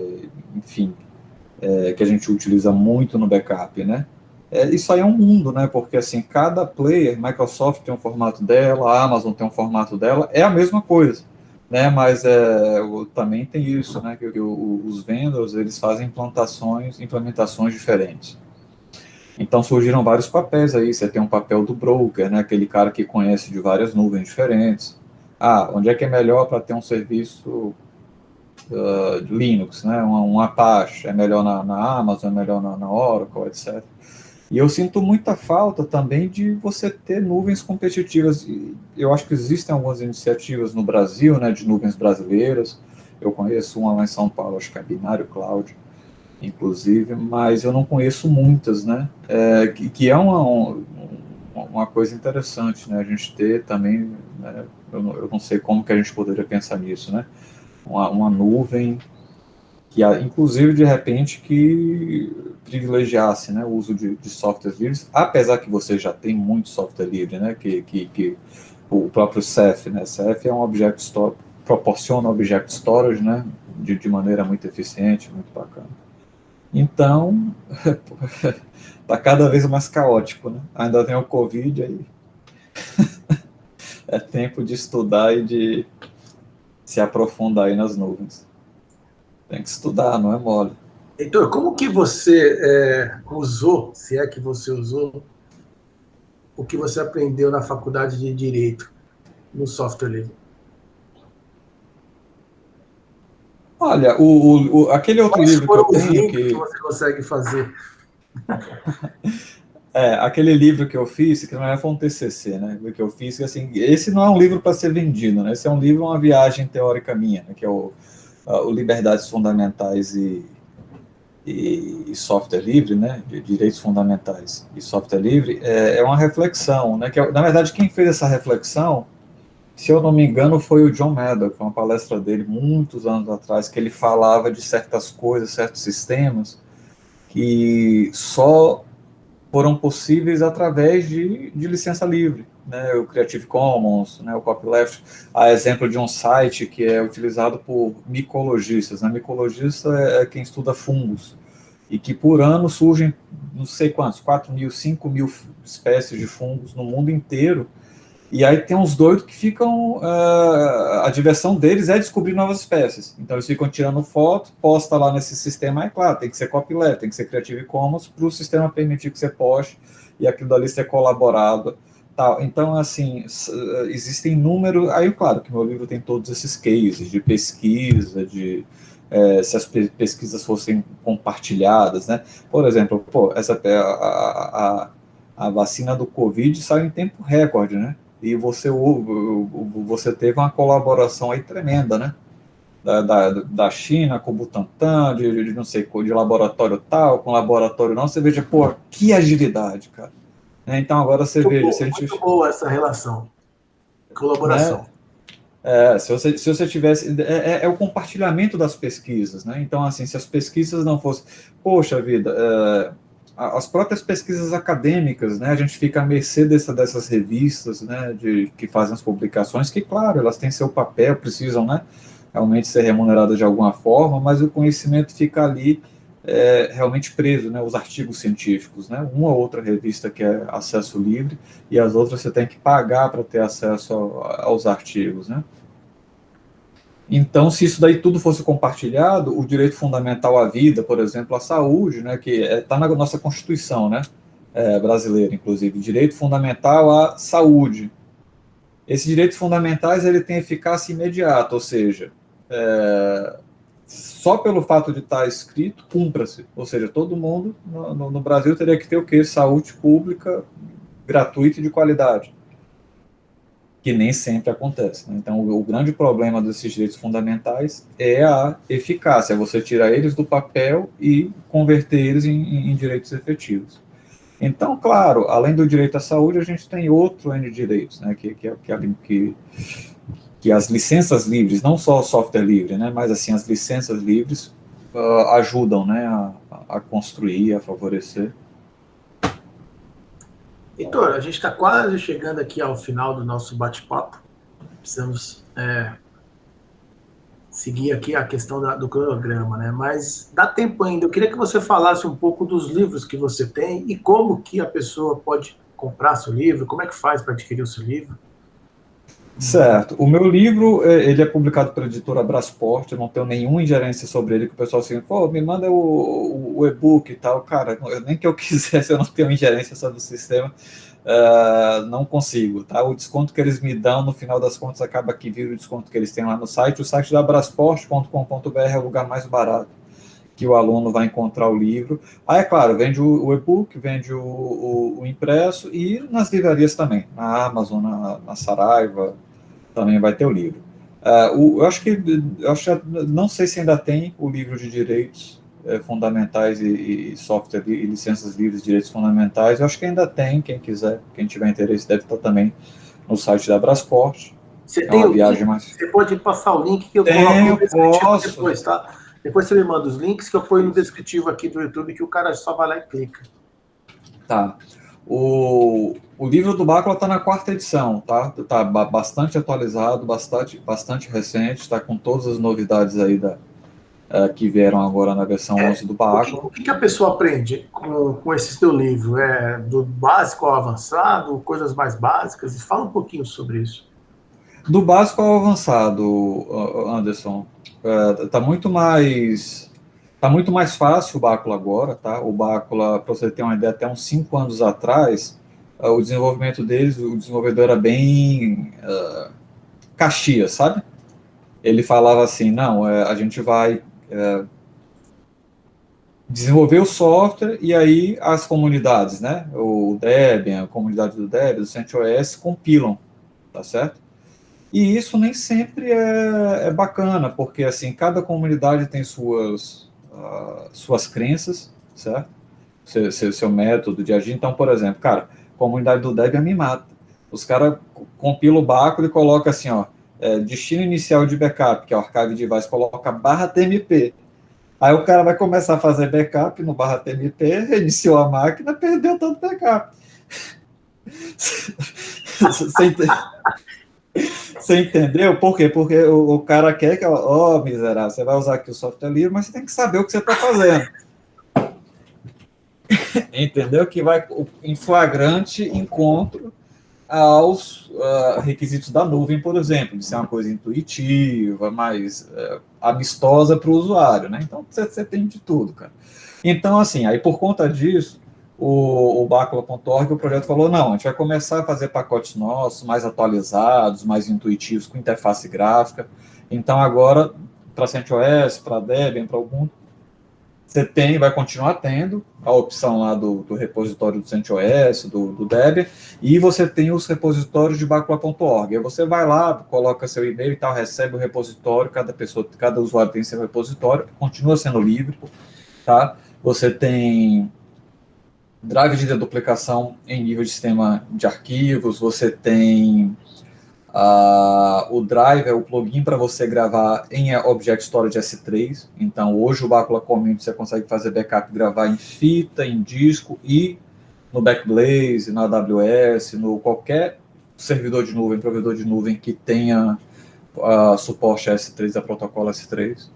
enfim, que a gente utiliza muito no backup, né? Isso aí é um mundo, né? Porque assim, cada player, Microsoft tem um formato dela, a Amazon tem um formato dela, é a mesma coisa, né? Mas também tem isso, né? Que os vendors, eles fazem implementações diferentes. Então surgiram vários papéis aí. Você tem um papel do broker, né? Aquele cara que conhece de várias nuvens diferentes. Onde é que é melhor para ter um serviço de Linux, né? Um Apache é melhor na Amazon, é melhor na Oracle, etc. E eu sinto muita falta também de você ter nuvens competitivas. E eu acho que existem algumas iniciativas no Brasil, né, de nuvens brasileiras. Eu conheço uma lá em São Paulo, acho que é a Binário Cloud, inclusive, mas eu não conheço muitas, né? Que é uma coisa interessante, né? A gente ter também, né, eu não sei como que a gente poderia pensar nisso, né? Uma nuvem que, inclusive, de repente, que privilegiasse, né, o uso de softwares livres, apesar que você já tem muito software livre, né, que o próprio Ceph, né, Ceph é um Object Store, proporciona Object Storage, né, de maneira muito eficiente, muito bacana. Então, está cada vez mais caótico, né, ainda tem o Covid aí, é tempo de estudar e de se aprofundar aí nas nuvens. Tem que estudar, não é mole. Heitor, como que você usou, se é que você usou, o que você aprendeu na faculdade de Direito no software livre? Olha, aquele outro Quais livro que eu foram os tenho, links que você consegue fazer? aquele livro que eu fiz, que não é foi um TCC, né, que eu fiz, que assim, esse não é um livro para ser vendido, né, esse é um livro, uma viagem teórica minha, né, que é o Liberdades Fundamentais e Software Livre, né, de Direitos Fundamentais e Software Livre, é uma reflexão, né, na verdade, quem fez essa reflexão, se eu não me engano, foi o John Maddox, foi uma palestra dele muitos anos atrás, que ele falava de certas coisas, certos sistemas, que só foram possíveis através de licença livre, né, o Creative Commons, né, o copyleft, a exemplo de um site que é utilizado por micologistas, né, micologista é quem estuda fungos, e que por ano surgem, não sei quantos, 4.000, 5.000 espécies de fungos no mundo inteiro, e aí tem uns doidos que ficam, a diversão deles é descobrir novas espécies. Então eles ficam tirando foto, posta lá nesse sistema, é claro, tem que ser copyleft, tem que ser Creative Commons para o sistema permitir que você poste e aquilo dali ser colaborado. Tal. Então, assim, existem números. Aí, claro, que meu livro tem todos esses cases de pesquisa, se as pesquisas fossem compartilhadas, né? Por exemplo, a vacina do Covid saiu em tempo recorde, né? E você teve uma colaboração aí tremenda, né? Da China com o Butantan, de não sei, de laboratório tal, com laboratório não, você veja, pô, que agilidade, cara. Então agora você veja... Muito boa essa relação, colaboração. Né? Se você tivesse... É o compartilhamento das pesquisas, né? Então, assim, se as pesquisas não fossem... Poxa vida... as próprias pesquisas acadêmicas, né, a gente fica à mercê dessas revistas, né, que fazem as publicações, que, claro, elas têm seu papel, precisam, né, realmente ser remuneradas de alguma forma, mas o conhecimento fica ali realmente preso, né, os artigos científicos, né, uma ou outra revista que é acesso livre, e as outras você tem que pagar para ter acesso aos artigos, né. Então, se isso daí tudo fosse compartilhado, o direito fundamental à vida, por exemplo, à saúde, né, que está na nossa Constituição, né, brasileira, inclusive, direito fundamental à saúde. Esses direitos fundamentais ele tem eficácia imediata, ou seja, só pelo fato de estar escrito, cumpra-se. Ou seja, todo mundo no Brasil teria que ter o quê? Saúde pública gratuita e de qualidade, que nem sempre acontece. Né? Então, o grande problema desses direitos fundamentais é a eficácia, você tirar eles do papel e converter eles em direitos efetivos. Então, claro, além do direito à saúde, a gente tem outro N de direitos, né, que as licenças livres, não só o software livre, né, mas assim, as licenças livres ajudam, né, a construir, a favorecer. Heitor, a gente está quase chegando aqui ao final do nosso bate-papo. Precisamos seguir aqui a questão do cronograma, né? Mas dá tempo ainda. Eu queria que você falasse um pouco dos livros que você tem e como que a pessoa pode comprar seu livro, como é que faz para adquirir o seu livro. Certo. O meu livro, ele é publicado pela editora Brasport, eu não tenho nenhuma ingerência sobre ele, que o pessoal assim, pô, me manda o e-book e tal. Cara, nem que eu quisesse, eu não tenho ingerência sobre o sistema, não consigo, tá? O desconto que eles me dão, no final das contas, acaba que vira o desconto que eles têm lá no site. O site da brasport.com.br é o lugar mais barato que o aluno vai encontrar o livro. É claro, vende o e-book, vende o impresso e nas livrarias também, na Amazon, na Saraiva, também vai ter o livro. Eu acho que não sei se ainda tem o livro de direitos fundamentais e software e licenças livres de direitos fundamentais. Eu acho que ainda tem, quem quiser, quem tiver interesse, deve estar também no site da Brasport. Você tem o link? Você pode passar o link que eu coloco no descritivo depois, tá? Depois você me manda os links que eu ponho no descritivo aqui do YouTube, que o cara só vai lá e clica. Tá. O livro do Bácula está na 4ª edição, tá? Está bastante atualizado, bastante recente, está com todas as novidades aí que vieram agora na versão 11 do Bácula. O que a pessoa aprende com esse seu livro? Do básico ao avançado, coisas mais básicas? Fala um pouquinho sobre isso. Do básico ao avançado, Anderson, tá muito mais fácil o Bácula agora, tá? O Bácula, para você ter uma ideia, até uns 5 anos atrás, o desenvolvimento deles, o desenvolvedor era bem Caxias, sabe? Ele falava assim, não, a gente vai desenvolver o software e aí as comunidades, né? O Debian, a comunidade do Debian, do CentOS, compilam, tá certo? E isso nem sempre é bacana, porque assim, cada comunidade tem suas crenças, certo? Seu método de agir. Então, por exemplo, cara, a comunidade do Debian me mata. Os caras compilam o Bácula e colocam assim, ó, destino inicial de backup, que é o archive device, coloca /tmp. Aí o cara vai começar a fazer backup no /tmp, reiniciou a máquina, perdeu todo o backup. Você entendeu? Por quê? Porque o cara quer que, miserável, você vai usar aqui o software livre, mas você tem que saber o que você está fazendo. Entendeu? Que vai em flagrante encontro aos requisitos da nuvem, por exemplo, de ser uma coisa intuitiva, mais amistosa para o usuário, né? Então, você tem de tudo, cara. Então, assim, aí por conta disso, o Bácula.org, o projeto falou, não, a gente vai começar a fazer pacotes nossos, mais atualizados, mais intuitivos, com interface gráfica. Então, agora, para CentOS, para Debian, para Ubuntu, você vai continuar tendo a opção lá do repositório do CentOS, do Debian, e você tem os repositórios de Bácula.org. Aí você vai lá, coloca seu e-mail e tal, recebe o repositório, cada usuário tem seu repositório, continua sendo livre, tá? Você tem drive de deduplicação em nível de sistema de arquivos, você tem o Drive é o plugin para você gravar em Object Storage S3. Então, hoje o Bácula Community você consegue fazer backup, gravar em fita, em disco e no Backblaze, na AWS, no qualquer servidor de nuvem, provedor de nuvem que tenha suporte a S3, a protocolo S3.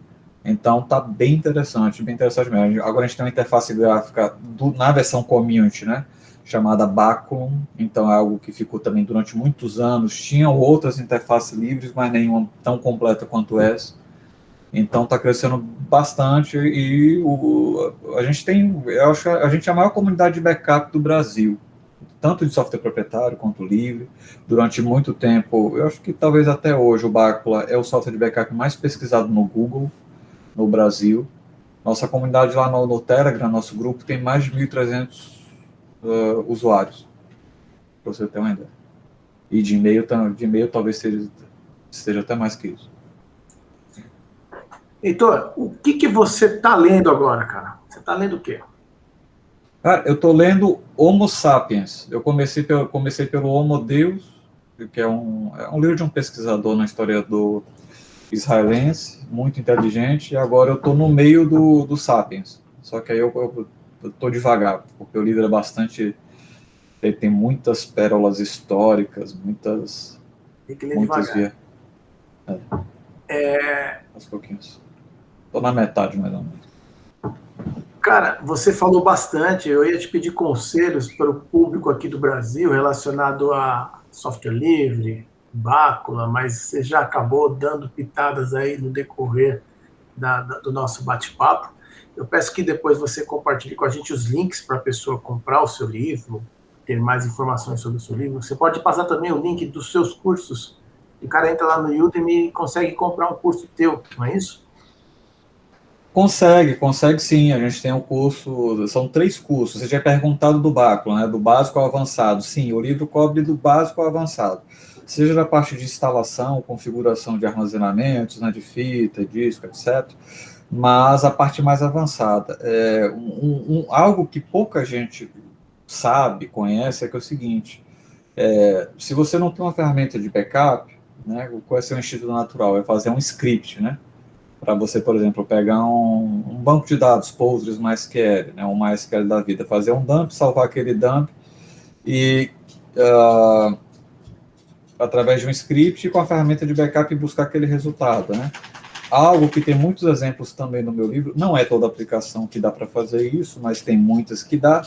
Então, tá bem interessante mesmo. Agora a gente tem uma interface gráfica na versão Community, né? Chamada Baculum, então é algo que ficou também durante muitos anos. Tinham outras interfaces livres, mas nenhuma tão completa quanto essa. Então está crescendo bastante e a gente tem, eu acho que a gente é a maior comunidade de backup do Brasil, tanto de software proprietário quanto livre. Durante muito tempo, eu acho que talvez até hoje o Bácula é o software de backup mais pesquisado no Google, no Brasil. Nossa comunidade lá no Telegram, nosso grupo, tem mais de 1.300 usuários, para você ter uma ideia. E de e-mail talvez seja até mais que isso. Heitor, o que você está lendo agora, cara? Você está lendo o quê? Cara, eu estou lendo Homo Sapiens. Eu comecei pelo Homo Deus, que é um livro de um pesquisador na história do israelense, muito inteligente, e agora eu estou no meio do Sapiens. Só que aí eu estou devagar, porque o livro é bastante... Tem muitas pérolas históricas, muitas... Tem que ler devagar. Aos pouquinhos. Estou na metade, mais ou menos. Cara, você falou bastante, eu ia te pedir conselhos para o público aqui do Brasil relacionado a software livre, Bácula, mas você já acabou dando pitadas aí no decorrer do nosso bate-papo. Eu peço que depois você compartilhe com a gente os links para a pessoa comprar o seu livro, ter mais informações sobre o seu livro. Você pode passar também o link dos seus cursos. O cara entra lá no Udemy e consegue comprar um curso teu, não é isso? Consegue sim. A gente tem um curso, são 3 cursos. Você tinha perguntado do Bácula, né? Do básico ao avançado. Sim, o livro cobre do básico ao avançado. Seja da parte de instalação, configuração de armazenamentos, né, de fita, disco, etc. Mas a parte mais avançada. Algo que pouca gente sabe, conhece, é que é o seguinte: se você não tem uma ferramenta de backup, né, qual é o seu instinto natural? É fazer um script, né? Para você, por exemplo, pegar um banco de dados, Postgres, MySQL, né, um MySQL da vida, fazer um dump, salvar aquele dump e, através de um script, com a ferramenta de backup, buscar aquele resultado, né? Algo que tem muitos exemplos também no meu livro, não é toda aplicação que dá para fazer isso, mas tem muitas que dá,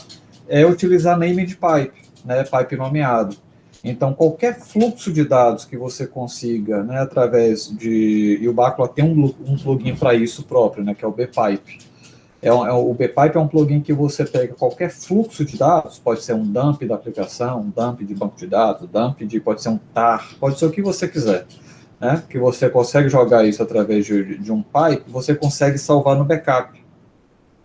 é utilizar named pipe, né, pipe nomeado. Então, qualquer fluxo de dados que você consiga, né, através de... E o Backlog tem um plugin para isso próprio, né, que é o bpipe. O bpipe é um plugin que você pega qualquer fluxo de dados, pode ser um dump da aplicação, um dump de banco de dados, pode ser um tar, pode ser o que você quiser, né, que você consegue jogar isso através de um pipe, você consegue salvar no backup,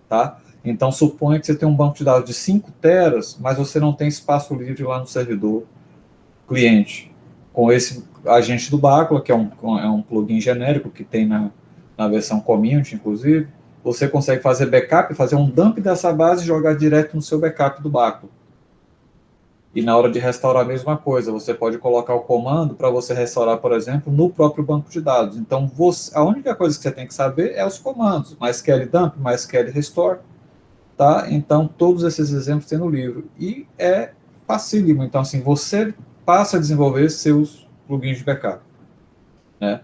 tá? Então, suponha que você tem um banco de dados de 5 teras, mas você não tem espaço livre lá no servidor cliente. Com esse agente do Backlog, que é um plugin genérico que tem na versão Community, inclusive, você consegue fazer backup, fazer um dump dessa base e jogar direto no seu backup do Backlog. E na hora de restaurar a mesma coisa, você pode colocar o comando para você restaurar, por exemplo, no próprio banco de dados. Então, a única coisa que você tem que saber é os comandos, MySQL dump, MySQL restore, tá? Então, todos esses exemplos tem no livro. E é facílimo. Então, assim, você passa a desenvolver seus plugins de backup, né?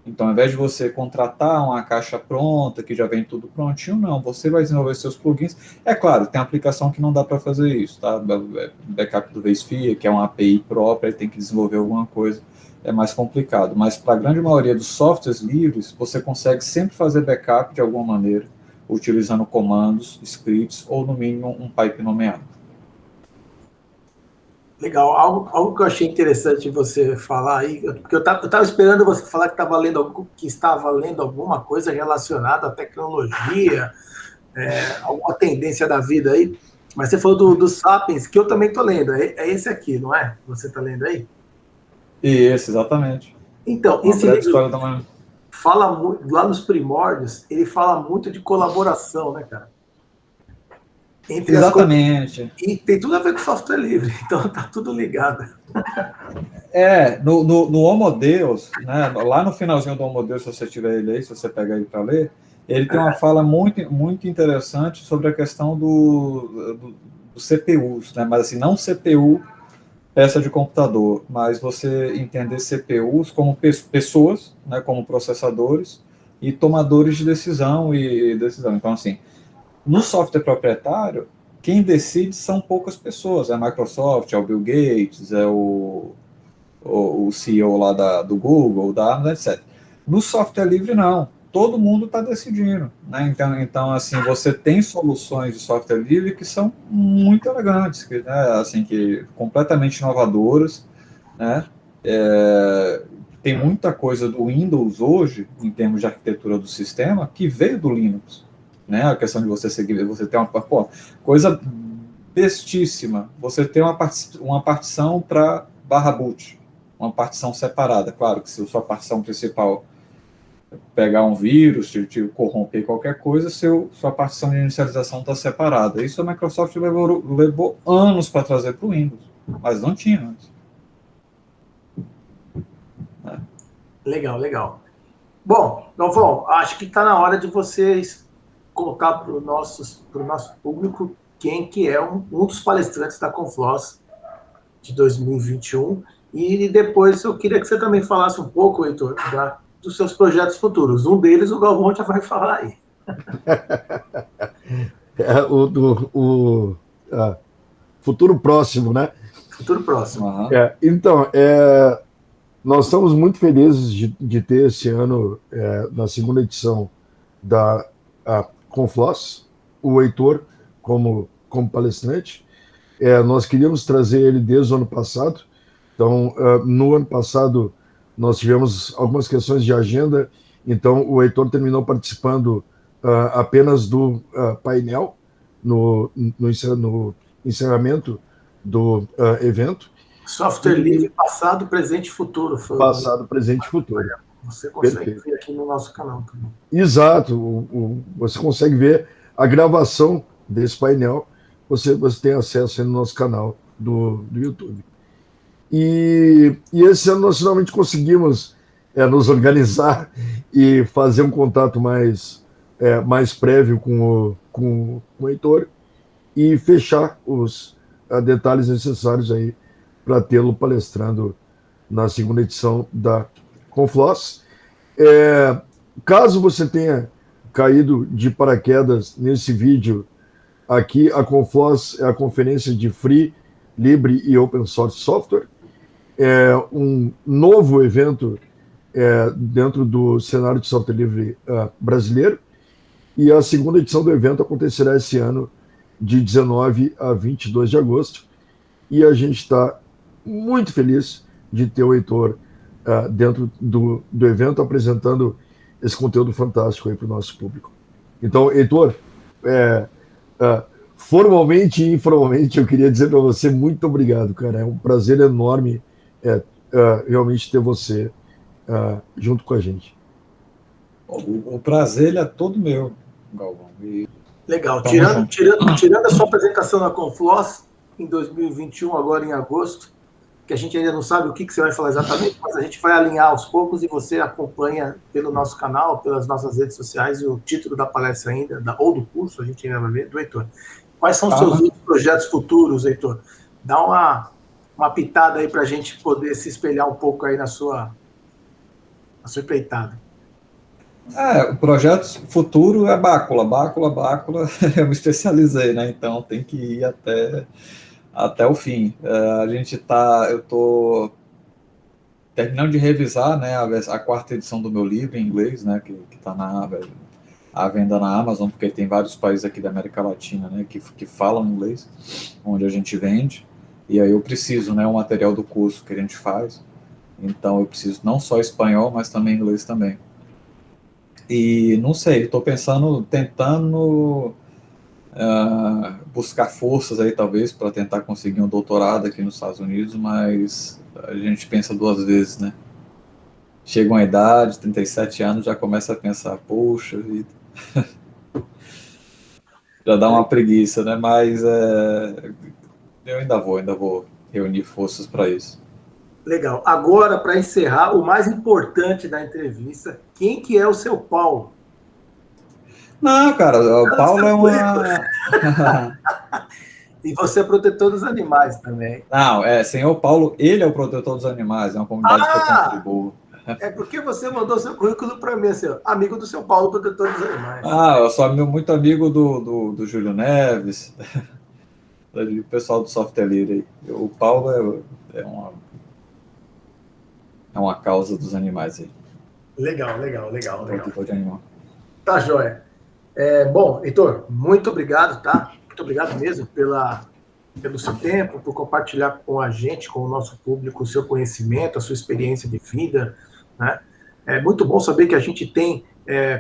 Então, ao invés de você contratar uma caixa pronta, que já vem tudo prontinho, não, você vai desenvolver seus plugins. É claro, tem aplicação que não dá para fazer isso, tá? Backup do vSphere, que é uma API própria, tem que desenvolver alguma coisa, é mais complicado. Mas para a grande maioria dos softwares livres, você consegue sempre fazer backup de alguma maneira, utilizando comandos, scripts, ou no mínimo um pipe nomeado. Legal, algo que eu achei interessante você falar aí, porque eu estava esperando você falar que estava lendo alguma coisa relacionada à tecnologia, alguma tendência da vida aí, mas você falou do Sapiens, que eu também estou lendo, é esse aqui, não é? Você está lendo aí? Isso, exatamente. Então, esse livro fala muito, lá nos primórdios, ele fala muito de colaboração, né, cara? Exatamente. E tem tudo a ver com software livre, então tá tudo ligado. No Homo Deus, né, lá no finalzinho do Homo Deus, se você tiver ele aí, se você pegar ele para ler, ele tem uma fala muito, muito interessante sobre a questão do CPUs, né, mas assim, não CPU, peça de computador, mas você entender CPUs como pessoas, né, como processadores e tomadores de decisão. Então, assim, no software proprietário, quem decide são poucas pessoas. É a Microsoft, é o Bill Gates, é o CEO lá do Google, da Amazon, etc. No software livre, não. Todo mundo está decidindo, né? Então, assim, você tem soluções de software livre que são muito elegantes, que completamente inovadoras, né? Tem muita coisa do Windows hoje, em termos de arquitetura do sistema, que veio do Linux. Né, a questão de você seguir, você ter uma coisa bestíssima, você ter uma partição para /boot, uma partição separada. Claro que se a sua partição principal pegar um vírus, te corromper qualquer coisa, sua partição de inicialização está separada. Isso a Microsoft levou anos para trazer para o Windows, mas não tinha antes. Legal. Bom, Galvão, acho que está na hora de vocês contar para o nosso público quem que é um dos palestrantes da Confloss de 2021. E depois eu queria que você também falasse um pouco, Heitor, dos seus projetos futuros. Um deles o Galvão já vai falar aí. Futuro próximo, né? Futuro próximo. Uhum. Então, nós estamos muito felizes de ter esse ano, na segunda edição da Confloss, o Heitor como palestrante. Nós queríamos trazer ele desde o ano passado. Então, no ano passado, nós tivemos algumas questões de agenda, então o Heitor terminou participando apenas do painel no encerramento do evento. Software livre, passado, presente e futuro. Passado, presente e futuro. Você consegue ver aqui no nosso canal também. Exato. Você consegue ver a gravação desse painel. Você tem acesso aí no nosso canal do YouTube. E esse ano nós finalmente conseguimos nos organizar e fazer um contato mais prévio com o Heitor e fechar os detalhes necessários aí para tê-lo palestrando na segunda edição da Confloss. Caso você tenha caído de paraquedas nesse vídeo, aqui a Confloss é a conferência de Free, Libre e Open Source Software. um novo evento dentro do cenário de software livre brasileiro, e a segunda edição do evento acontecerá esse ano, de 19 a 22 de agosto, e a gente está muito feliz de ter o Heitor dentro do evento, apresentando esse conteúdo fantástico aí para o nosso público. Então, Heitor, formalmente e informalmente, eu queria dizer para você muito obrigado, cara. É um prazer enorme realmente ter você junto com a gente. O prazer ele é todo meu, Galvão. Legal. Tirando a sua apresentação na Confloss em 2021, agora em agosto, que a gente ainda não sabe o que você vai falar exatamente, mas a gente vai alinhar aos poucos e você acompanha pelo nosso canal, pelas nossas redes sociais, e o título da palestra ainda, ou do curso, a gente ainda vai ver, do Heitor. Quais são os seus outros projetos futuros, Heitor? Dá uma pitada aí para a gente poder se espelhar um pouco aí na sua empreitada. O projeto futuro é bácula. Eu me especializei, né? Então tem que ir até o fim. Eu estou terminando de revisar, né, a quarta edição do meu livro em inglês, né, que está à venda na Amazon, porque tem vários países aqui da América Latina, né, que falam inglês, onde a gente vende, e aí eu preciso, né, o material do curso que a gente faz, então eu preciso não só espanhol, mas também inglês também. E não sei, estou tentando buscar forças aí, talvez, para tentar conseguir um doutorado aqui nos Estados Unidos, mas a gente pensa duas vezes, né? Chega uma idade, 37 anos, já começa a pensar, poxa vida. Já dá uma preguiça, né? Mas eu ainda vou reunir forças para isso. Legal. Agora, para encerrar, o mais importante da entrevista, quem que é o seu Paulo? Não, cara, o Paulo é uma... E você é protetor dos animais também. Não, senhor Paulo, ele é o protetor dos animais, é uma comunidade que eu contribuo. É porque você mandou seu currículo para mim, assim, amigo do seu Paulo, protetor dos animais. Eu sou muito amigo do Júlio Neves, do pessoal do Software Livre. O Paulo é uma causa dos animais aí. Legal. Protetor de animal. Tá, joia. Bom, Heitor, muito obrigado, tá? Muito obrigado mesmo pelo seu tempo, por compartilhar com a gente, com o nosso público, o seu conhecimento, a sua experiência de vida, né? É muito bom saber que a gente tem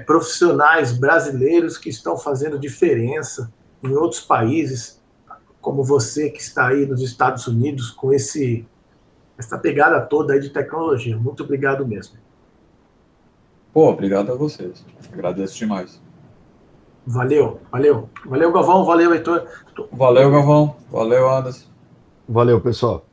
profissionais brasileiros que estão fazendo diferença em outros países, como você que está aí nos Estados Unidos com essa pegada toda aí de tecnologia. Muito obrigado mesmo. Pô, obrigado a vocês. Agradeço demais. Valeu, Galvão, valeu, Heitor. Valeu, Galvão. Valeu, Anderson. Valeu, pessoal.